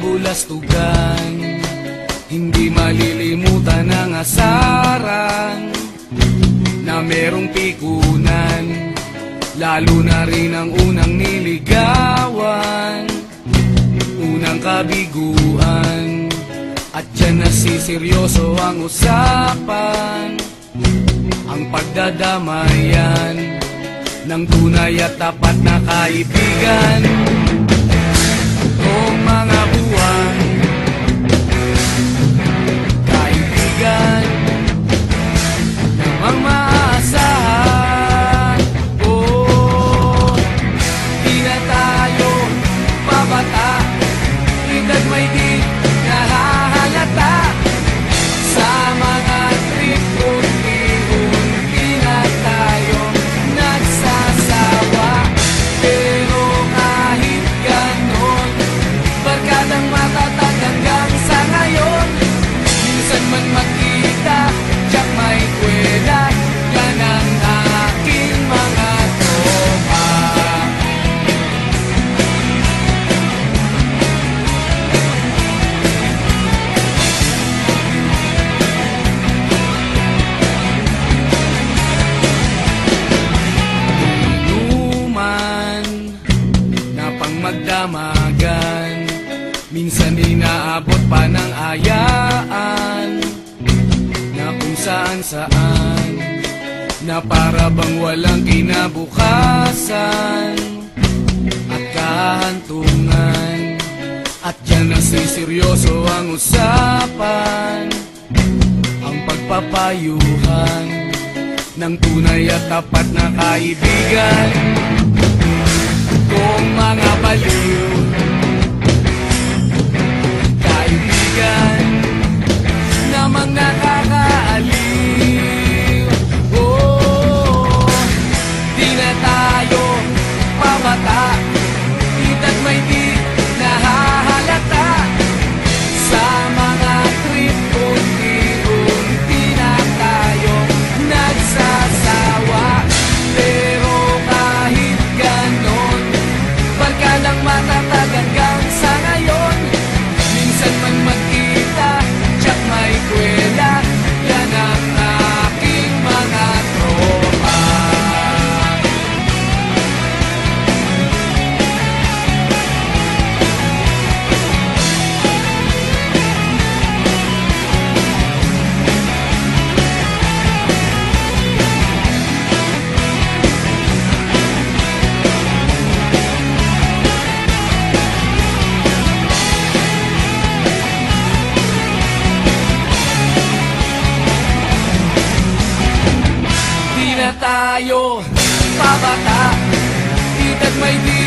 kabulastugan, hindi malilimutan ang asaran na merong pikunan, lalo na rin ang unang niligawan, unang kabiguan. At dyan nasiseryoso ang usapan, ang pagdadamayan ng tunay at tapat na kaibigan. Kung mga buwan, kaibigan namang maaasahan. Oh, di na tayo pabata, edad may di nahahalata. Sa mga trip unti-unti na tayo nagsasawa. Pero kahit ganon, barkadang matatag hanggang sa ngayon. Minsan man magkita, tiyak may kwela, yan ang aking mga tropa. Inuman na pang magdamagan, minsan inaabot pa ng ayaan, na kung saan-saan, na para bang walang kinabukasan at kahantungan. At dyan nasiseryoso ang usapan, ang pagpapayuhan ng tunay at tapat na kaibigan. Kung mga baliw, kaibigan namang nakakaaliw. Oh, di na tayo pabata, edad may di nahahalata. Sa mga trip unti-unti na tayo nagsasawa. Pero kahit ganon, barkadang matatag hanggang sa ngayon. Minsan man magkita, tiyak may kwela, yan ang aking mga tropa. Di na tayo pabata, edad may di